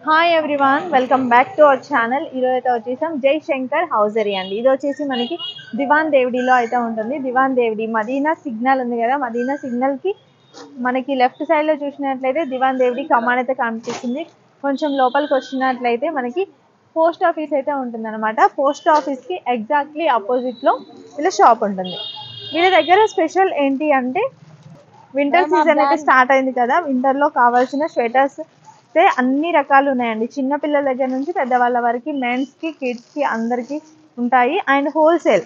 Hi everyone, welcome back to our channel. ఈరోజు అయితే వచ్చేసాం జై శంకర్ హౌజరీ అండి. ఇది వచ్చేసి మనకి దివాన్ దేవుడిలో అయితే ఉంటుంది. దివాన్ దేవుడి మదీనా సిగ్నల్ ఉంది కదా, మదీనా సిగ్నల్కి మనకి లెఫ్ట్ సైడ్లో చూసినట్లయితే దివాన్ దేవుడి కమాన్ అయితే కనిపిస్తుంది. కొంచెం లోపలికి వచ్చినట్లయితే మనకి పోస్ట్ ఆఫీస్ అయితే ఉంటుంది అనమాట. పోస్ట్ ఆఫీస్కి ఎగ్జాక్ట్లీ ఆపోజిట్లో ఇలా షాప్ ఉంటుంది. వీళ్ళ దగ్గర స్పెషల్ ఏంటి అంటే వింటర్ సీజన్ అయితే స్టార్ట్ అయింది కదా, వింటర్లో కావాల్సిన స్వెటర్స్ అన్ని రకాలు ఉన్నాయండి. చిన్న పిల్లల దగ్గర నుంచి పెద్దవాళ్ళ వరకు, మెన్స్కి, కిడ్స్కి అందరికీ ఉంటాయి. అండ్ హోల్సేల్,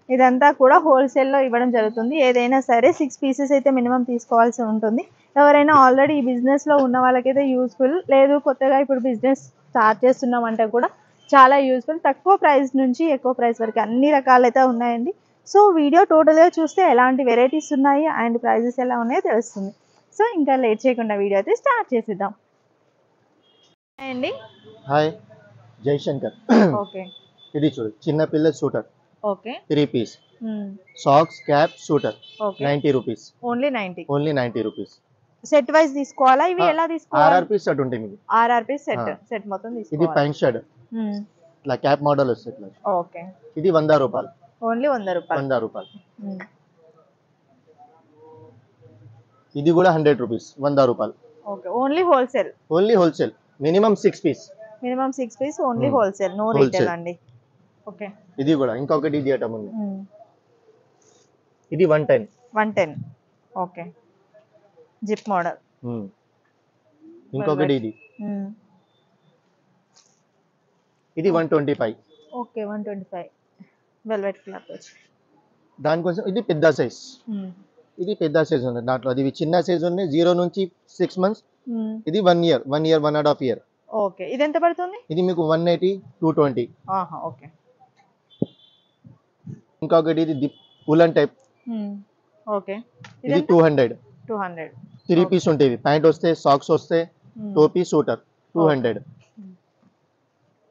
ఇదంతా కూడా హోల్సేల్లో ఇవ్వడం జరుగుతుంది. ఏదైనా సరే 6 పీసెస్ అయితే మినిమం తీసుకోవాల్సి ఉంటుంది. ఎవరైనా ఆల్రెడీ ఈ బిజినెస్లో ఉన్న వాళ్ళకైతే యూస్ఫుల్, లేదు కొత్తగా ఇప్పుడు బిజినెస్ స్టార్ట్ చేస్తున్నామంటే కూడా చాలా యూస్ఫుల్. తక్కువ ప్రైస్ నుంచి ఎక్కువ ప్రైస్ వరకు అన్ని రకాలైతే ఉన్నాయండి. సో వీడియో టోటల్గా చూస్తే ఎలాంటి వెరైటీస్ ఉన్నాయి అండ్ ప్రైజెస్ ఎలా ఉన్నాయో తెలుస్తుంది. సో ఇంకా లేట్ చేయకుండా వీడియో అయితే స్టార్ట్ చేసేద్దాం. అండి హాయ్, జై శంకర్. ఓకే, ఇది చూడు, చిన్న పిల్లల sweater okay 3 piece, socks, cap, sweater okay 90 rupees, only 90. Only 90 rupees. Set wise తీసుకోవాలా? ఇవి ఎలా తీసుకోవాలి? RR పీస్ సెట్ ఉంటుంది మీకు. ఆర్ఆర్ పీస్ సెట్ మొత్తం ఇది తీసుకోవాలి. ప్యాంట్ షర్ట్, ఇట్లా క్యాప్ మోడల్ వస్తుంది ఇట్లా. ఓకే, ఇది 100 రూపాయలు, ఓన్లీ 100 రూపాయలు. 100 రూపాయలు. ఇది కూడా 100 రూపీస్, 100 రూపాయలు. Okay, only wholesale. Only wholesale, minimum 6 piece. Minimum 6 piece, only wholesale, no retail అండి. ఓకే, ఇది కూడా ఇంకొకటి ఇది ఐటమ్ ఉంది. ఇది 110. 110. Okay, zip model. ఇంకొకటి ఇది 125. ఓకే, 125 వెల్వెట్ క్లాత్ వచ్చి. దానికోసం ఇది పెద్ద సైజ్. ఇది పెద్ద సైజ్ ఉంది దాంట్లో. అది చిన్న సైజ్ ఉంది 0 నుంచి 6 మంత్స్. ఇది 1 ఇయర్, 1.5 ఇయర్. ఓకే, ఇది ఎంత పడుతుంది? ఇది మీకు 180, 220. ఓకే. ఇంకొకటి ఇది ఉలన్ టైప్. ఓకే, ఇది 200. 3 పీస్ ఉంటాయి. ప్యాంట్ వస్తే, సాక్స్ వస్తే, టోపీ, సూటర్ 200.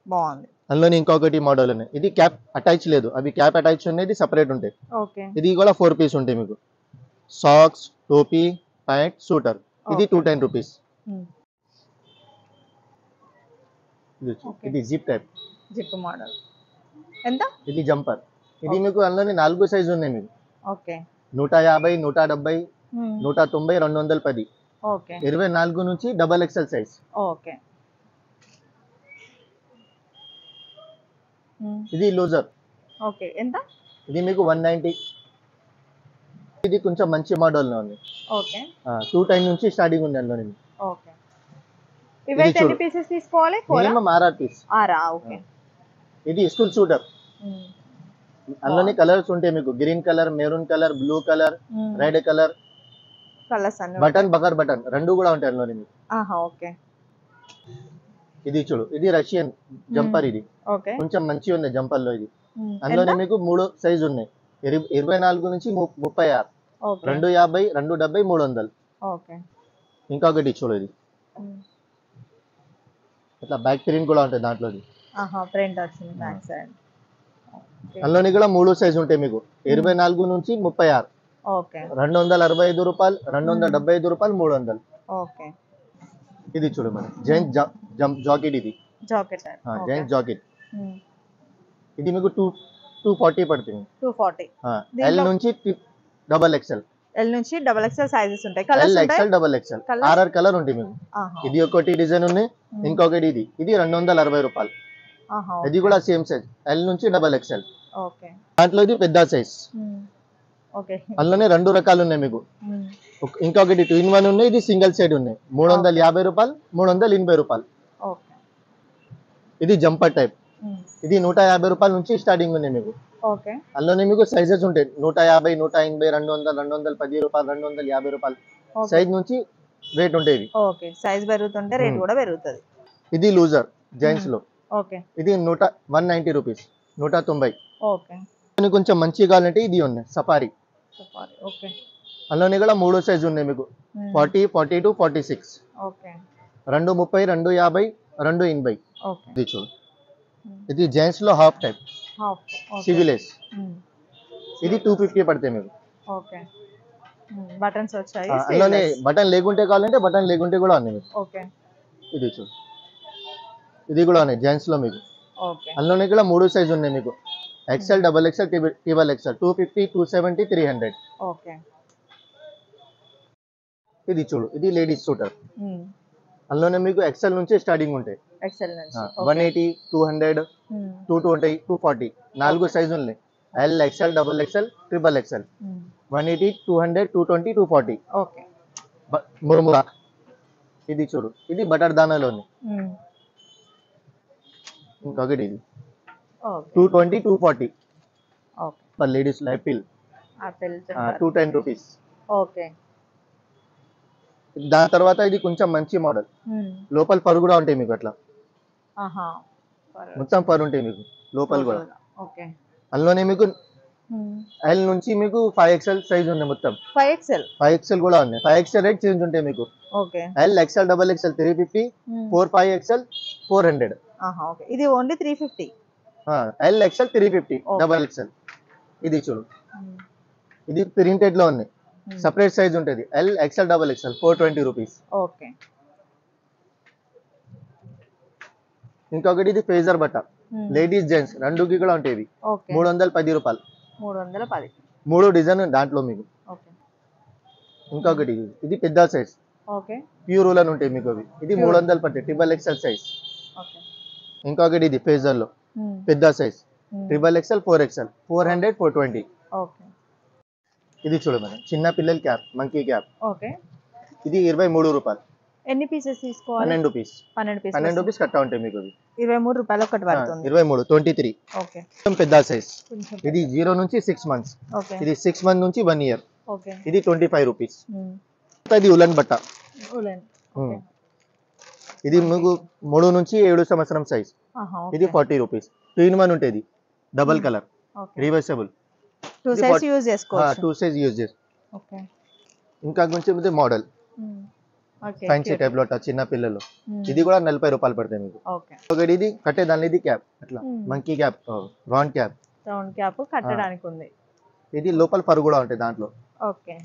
బాగుంది. అందులోనే ఇంకొకటి మోడల్ ఉన్నాయి. ఇది క్యాప్ అటాచ్ లేదు, అవి క్యాప్ అటాచ్ ఉన్నాయి, సపరేట్ ఉంటాయి. ఓకే, ఇది కూడా 4 పీస్ ఉంటాయి మీకు. సాక్స్, టోపీ, ప్యాంట్, సూటర్. ఇది 210 రూపీస్. ఇది జిప్ టైప్, జిప్ మోడల్. ఎంత? ఇది జంపర్. ఇది మీకు అందులోనే 4 సైజు ఉన్నాయి మీకు. ఓకే, 150, 170, 190, 210. ఓకే, 24 నుంచి XXL సైజ్. ఓకే. ఇది లూజర్. ఓకే, ఎంత? ఇది మీకు 190. ఇది కొంచెం మంచి మోడల్ లో ఉంది. ఓకే, 210 నుంచి స్టార్టింగ్ ఉంది అందులోనే. ఓకే, ఇవైతే ఎన్ని పీసెస్ తీసుకోవాలి? Minimum 6 piece. ఓకే. ఇది స్కూల్ షూటర్. అందులోనే కలర్స్ ఉంటాయి మీకు. Green colour, maroon colour, blue colour, red colour, colours అన్ని. బటన్, బగర్ బటన్ రెండు కూడా ఉంటాయి అందులోనే మీకు. ఓకే. ఇది చూడు, ఇది రష్యన్ జంపర్. ఇది ఓకే, కొంచెం మంచిగా ఉంది జంపర్ లో. ఇది అందులోనే మీకు 3 సైజు ఉన్నాయి. 24 నుంచి 36. 250, 270, 300. ఓకే. ఇంకొకటి చూడు, ఇది ఇట్లా బ్యాక్ ప్రింట్ కూడా ఉంటుంది దాంట్లో. ప్రింట్ వచ్చింది బ్యాక్ సైడ్. అందులోని కూడా 3 సైజు ఉంటాయి మీకు. 24 నుంచి 36. ఓకే, 265 రూపాయలు, 275 రూపాయలు, 300. ఓకే. ఇది చూడు మన జెంట్స్ జాకెట్. ఇది జాకెట్, జెంట్స్ జాకెట్. ఇది మీకు 240 పడుతుంది. 240. ఎల్ నుంచి XXL. ఎల్ నుంచి XXL సైజెస్ ఉంటాయి. కలర్స్ ఉంటాయి. XL, XXL, RR కలర్ ఉంటుంది మీకు. ఇది ఒకటి డిజైన్ ఉంది. ఇంకొకటి ఇది 260 రూపాయలు. ఇది కూడా సేమ్ సైజ్, ఎల్ నుంచి XXL. ఓకే, దాంట్లో ఇది పెద్ద సైజ్. ఓకే, అందులోనే 2 రకాలు ఉన్నాయి మీకు. ఇంకొకటి 2-in-1 ఉన్నాయి, ఇది సింగిల్ సైడ్ ఉన్నాయి. 350 రూపాయలు, 380 రూపాయలు. ఓకే. ఇది జంపర్ టైప్. ఇది 150 రూపాయల నుంచి స్టార్టింగ్ ఉంది మీకు. ఓకే, అందులోనే మీకు సైజెస్ ఉంటాయి. 150, 180, 200, 210 రూపాయలు, 250 రూపాయలు సైజ్ నుంచి రేట్ ఉంటాయి. ఓకే, సైజ్ పెరుగుతుంటే రేట్ కూడా పెరుగుతుంది. ఇది లూజర్ జెంట్స్ లో. ఓకే, ఇది 190 రూపీస్, 190. ఓకే. కొంచెం మంచిగా కావాలంటే ఇది ఉన్నాయి సఫారీ. ఓకే, అందులోనే కూడా 3 సైజు ఉన్నాయి మీకు. 40, 42, 46. ఓకే, 230, 250, 280. ఓకే. ఇది చూడు, ఇది జెంట్స్ లో హాఫ్ టైప్, సివిలేస్. ఇది 250 పడతాయి మీకు. ఓకే, బటన్స్ వచ్చాయి. అందులోనే బటన్ లేకుంటే కావాలంటే బటన్ లేకుంటే కూడా ఉన్నాయి. ఓకే, ఇది చూడు, ఇది కూడా ఉన్నాయి జెంట్స్ లో మీకు. ఓకే అందులోనే కూడా 3 సైజ్ ఉన్నాయి మీకు. XL, double XL, triple XL, 250, 270, 300. Okay ఇది చూడు, ఇది లేడీస్ సూటర్. అందులోనే మీకు ఎక్సెల్ నుంచి స్టార్టింగ్ ఉంటాయి. ఎక్సెల్ నుంచి 180, 200, 220, 240 4 సైజులు ఉన్నాయి. L, XL, double XL, triple XL. 180, 200, 220, 240. Okay మురుమురా. ఇది చూడు, ఇది బటర్ దానాలోని. ఇంకొకటి ఇది okay 220, 240 okay for ladies. Apple apple 210 rupees. Okay దాని తర్వాత ఇది కొంచెం మంచి మోడల్. లోపల పరు కూడా ఉంటాయి మీకు అట్లా. ఆహా మొత్తం పరు ఉంటాయి మీకు లోపల కూడా. ఓకే అందులోనే మీకు ఎల్ నుంచి మీకు 5XL సైజ్ ఉంది మొత్తం. 5XL కూడా ఉన్నాయి. 5XL రేట్ చేంజ్ ఉంటాయి మీకు. Okay L, XL, double XL 350, 4, 5XL 400. ఆహా ఓకే ఇది only 350. L, XL 350, double XL. ఇది చూడు, ఇది ప్రింటెడ్ లో ఉన్నాయి. సపరేట్ సైజ్ ఉంటుంది. L, XL, double XL 420 rupees. Okay ఇంకొకటి ఇది ఫేజర్ బట్ట, లేడీస్ జెంట్స్ రెండుకి కూడా ఉంటాయి. ఓకే 310 రూపాయలు. 310. 3 డిజైన్ దాంట్లో మీకు. ఓకే ఇంకొకటి ఇది పెద్ద సైజ్ ఓకే ప్యూర్ ఉలన్ ఉంటాయి మీకు అవి. ఇది 310 ట్రిబల్ ఎక్సెల్ సైజ్. ఓకే ఇంకొకటి ఇది ఫేజర్ లో పెద్ద size triple XL, 4XL 400, 420. Okay ఇది చూడు మేడం, చిన్న పిల్లల క్యాప్, మంకీ క్యాప్. ఓకే ఇది 23 రూపాయలు. ఎన్ని పీసెస్ తీసుకోవాలి? 12 రూపీస్. 12 రూపీస్ కట్టా ఉంటాయి మీకు అవి. 23 రూపాయలు ఒకటి పడుతుంది. 23, 23. ఓకే కొంచెం పెద్ద సైజ్. ఇది 0 నుంచి 6 months. ఓకే ఇది 6 months నుంచి 1 year. ఓకే ఇది 25 రూపీస్. ఇది ఉలన్ బట్ట. ఉలెన్ ఓకే ఇది మీకు 3 నుంచి 7 సంవత్సరం సైజ్. ఆహా ఇది 40 రూపీస్. 2 in 1 ఉంటుంది. Double colour, okay reversible. 2 size use చేసుకోవచ్చు. 2 సైజ్ యూజ్ చేసి. ఓకే ఇంకా కొంచెం ఇది మోడల్ ఓకే ఫ్యాన్సీ టైప్ లో చిన్న పిల్లలు. ఇది కూడా 40 రూపాయలు పడతాయి మీకు. ఓకే ఒకటి ఇది కట్టే దాని ఇది క్యాప్ అట్లా monkey cap, round cap. Round cap కట్టడానికి ఉంది. ఇది లోపల పరు కూడా ఉంటాయి దాంట్లో. ఓకే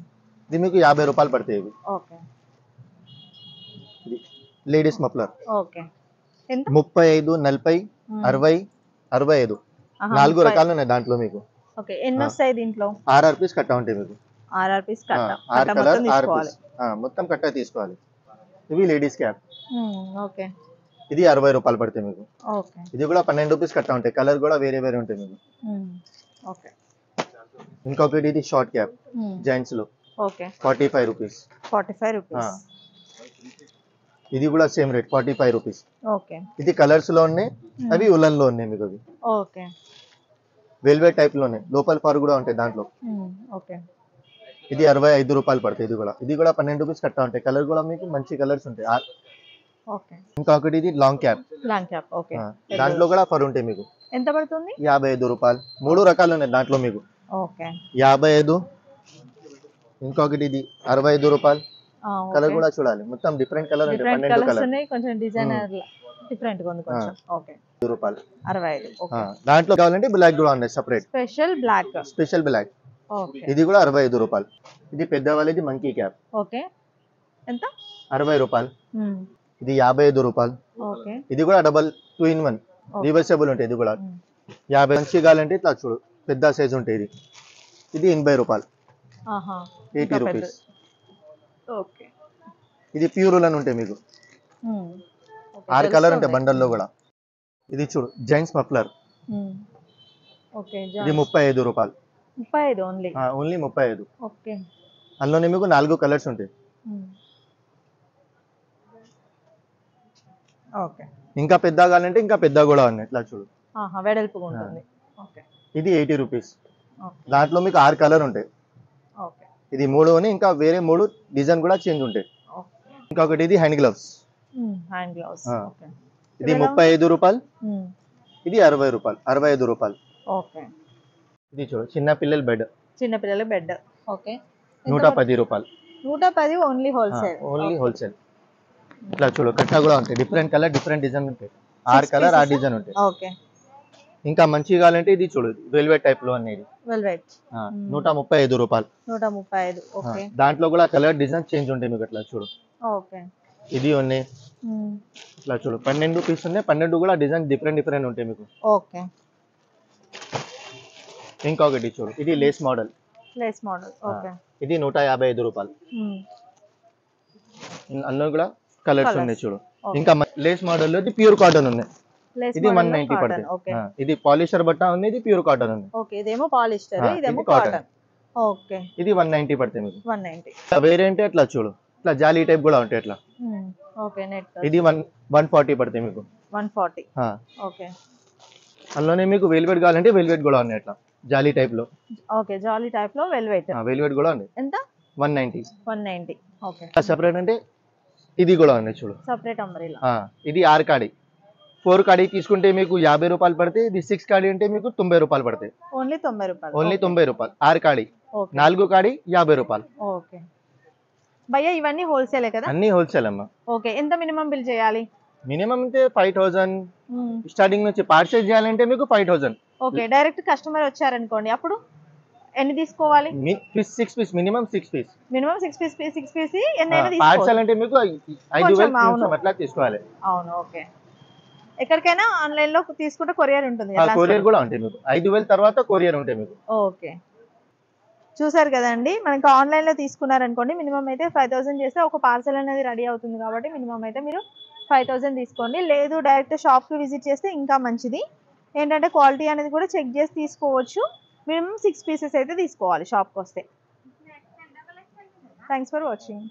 ఇది మీకు 50 రూపాయలు పడతాయి ఇవి. ఓకే ఇది లేడీస్ మఫ్లర్. ఓకే ఎంత? 35, 40, 60, 65. 4 రకాలు ఉన్నాయి దాంట్లో మీకు. ఓకే ఎన్ని వస్తాయి దీంట్లో? 6 పీస్ కట్ట ఉంటాయి మీకు. 6 పీస్ కట్ట. 6 కలర్ 6 పీస్ మొత్తం కట్ట తీసుకోవాలి. ఇవి లేడీస్ క్యాప్. ఓకే ఇది 60 రూపాయలు పడతాయి మీకు. ఓకే ఇది కూడా 12 రూపీస్ కట్ట ఉంటాయి. కలర్ కూడా వేరే వేరే ఉంటాయి మీకు. ఓకే ఇంకొకటి ఇది షార్ట్ క్యాప్ జెంట్స్ లో. Okay 45 rupees. 45 రూపీస్. ఇది కూడా సేమ్ రేట్ 45 రూపీస్. ఓకే ఇది కలర్స్ లో ఉన్నాయి, అవి ఉలన్ లో ఉన్నాయి మీకు. అవి ఓకే వెల్వెట్ టైప్ లో ఉన్నాయి. లోపల పరు కూడా ఉంటాయి దాంట్లో. ఓకే ఇది 65 రూపాయలు పడతాయి. ఇది కూడా 12 రూపీస్ కట్ట ఉంటాయి. కలర్ కూడా మీకు మంచి కలర్స్ ఉంటాయి. ఓకే ఇంకొకటి ఇది long cap. Long cap okay దాంట్లో కూడా పరు ఉంటాయి మీకు. ఎంత పడుతుంది? 55 రూపాయలు. 3 రకాలు ఉన్నాయి దాంట్లో మీకు. ఓకే 55. ఇంకొకటి ఇది 65 రూపాయలు. కలర్ కూడా చూడాలి, మొత్తం డిఫరెంట్ కలర్ ఉంటాయి. 12 కలర్ ఉన్నాయి. కొంచెం డిజైనర్ డిఫరెంట్ గా ఉంది కొంచెం. ఓకే 5 రూపాయలు. 65. ఓకే దాంట్లో కావాలంటే బ్లాక్ కూడా ఉన్నాయి separate. Special black. Special black. Okay ఇది కూడా 65 రూపాయలు. ఇది పెద్ద వాళ్ళది మంకీ క్యాప్. ఓకే ఎంత? 60 రూపాయలు. ఇది 55 రూపాయలు. ఓకే ఇది కూడా డబల్ 2 in 1 రివర్సబుల్ ఉంటాయి. ఇది కూడా 50. మంచి కావాలంటే ఇట్లా చూడు, పెద్ద సైజ్ ఉంటాయి. ఇది 80 రూపాయలు. 80 రూపీస్. ఓకే ఇది ప్యూర్ ఉలన్ ఉంటాయి మీకు. 6 కలర్ ఉంటాయి బండల్లో కూడా. ఇది చూడు జెంట్స్ మఫ్లర్. ఓకే ఇది 35 రూపాయలు. 35 ఓన్లీ. ఓన్లీ 35. ఓకే అందులోనే మీకు 4 కలర్స్ ఉంటాయి. ఓకే ఇంకా పెద్ద కావాలంటే ఇంకా పెద్ద కూడా ఉన్నాయి. ఇట్లా చూడు వెడల్పుగా ఉంటుంది. ఓకే ఇది 80 రూపీస్. ఓకే దాంట్లో మీకు 6 కలర్ ఉంటాయి. ఓకే ఇది 3 అని ఇంకా వేరే 3 డిజైన్ కూడా చేంజ్ ఉంటాయి. ఇంకొకటి ఇది hand gloves. Hand gloves. Okay ఇది 35 రూపాయలు. ఇది 60 రూపాయలు. 65 రూపాయలు. ఓకే ఇది చూడు చిన్న పిల్లల బెడ్. చిన్న పిల్లల బెడ్. ఓకే 110 రూపాయలు. 110 ఓన్లీ హోల్సేల్. Only wholesale. ఇట్లా చూడు కట్ట కూడా ఉంటాయి. డిఫరెంట్ కలర్ డిఫరెంట్ డిజైన్ ఉంటాయి. 6 కలర్ 6 డిజైన్ ఉంటాయి. ఓకే ఇంకా మంచిగా కావాలంటే ఇది చూడు వెల్వెట్ టైప్ లో అనేది. వెల్వెట్ 135 రూపాయలు. 135. ఓకే దాంట్లో కూడా కలర్ డిజైన్ చేంజ్ ఉంటాయి మీకు. అట్లా చూడు ఓకే ఇది ఉన్నాయి. ఇట్లా చూడు 12 పీస్ ఉన్నాయి, 12 కూడా డిజైన్ డిఫరెంట్ ఉంటాయి మీకు. ఓకే. ఇంకొకటి చూడు, ఇది లేస్ మోడల్. ఓకే. ఇది 155 రూపాయలు. అందులో కూడా కలర్స్ ఉన్నాయి చూడు. ఇంకా లేస్ మోడల్ లో ఇది ప్యూర్ కాటన్ ఉన్నాయి. ఇది 190 పడుతుంది. ఇది పాలిస్టర్ బట్ట ఉంది, ఇది ప్యూర్ కాటన్ ఉంది. ఓకే, ఇదేమో పాలిస్టర్, ఇదేమో కాటన్. ఓకే, ఇది 190 పడుతుంది మీకు. 190. వేరేంటి అట్లా చూడు, ఇట్లా జాలీ టైప్ కూడా ఉంటాయి ఇట్లా. ఓకే, నెట్ ఇది 140 పడుతుంది మీకు. 140. ఓకే. అందులోనే మీకు వెల్వెట్ కావాలంటే వెల్వెట్ కూడా ఉన్నాయి ఇట్లా జాలీ టైప్ లో. ఓకే, జాలీ టైప్ లో వెల్వెట్ కూడా ఉంది. ఎంత? 190. 190. ఓకే. సెపరేట్ అంటే ఇది కూడా ఉంది చూడు, సెపరేట్ అంబ్రెల్లా. ఇది 6 కాడి. 4 కాడి తీసుకుంటే మీకు 50 రూపాయలు పడతాయి. ఇది 6 కాడి అంటే మీకు 90 రూపాయలు పడతాయి. ఓన్లీ 90 రూపాయలు. ఓన్లీ 90 రూపాయలు 6 కాడి. 4 కాడి 50 రూపాయలు. ఓకే భయ్యా, ఇవన్నీ హోల్సేలే కదా? అన్ని హోల్సేల్ అమ్మా. ఓకే, ఎంత మినిమం బిల్ చేయాలి? మినిమం అంటే 5000 స్టార్టింగ్ నుంచి. పార్సల్ చేయాలంటే మీకు 5000. ఓకే, డైరెక్ట్ కస్టమర్ వచ్చారనుకోండి, అప్పుడు ఎన్ని తీసుకోవాలి? 6 piece, minimum 6 piece. Minimum 6 piece ఎన్నైనా తీసుకోవాలి. పార్సల్ అంటే మీకు 5000 అట్లా తీసుకోవాలి. అవును. ఓకే, ఎక్కడికైనా ఆన్లైన్ లో తీసుకుంటే కొరియర్ ఉంటుంది. కొరియర్ కూడా ఉంటుంది మీకు. 5000 తర్వాత కొరియర్ ఉంటుంది మీకు. ఓకే, చూసారు కదండి. మనకి ఆన్లైన్ లో తీసుకున్నారనుకోండి, మినిమం అయితే 5000 చేస్తే ఒక పార్సల్ అనేది రెడీ అవుతుంది. కాబట్టి మినిమం అయితే మీరు 5000 తీసుకోండి. లేదు డైరెక్ట్ షాప్ కి విజిట్ చేస్తే ఇంకా మంచిది. ఏంటంటే క్వాలిటీ అనేది కూడా చెక్ చేసి తీసుకోవచ్చు. మినిమం 6 పీసెస్ అయితే తీసుకోవాలి షాప్కి వస్తే. Thanks for watching.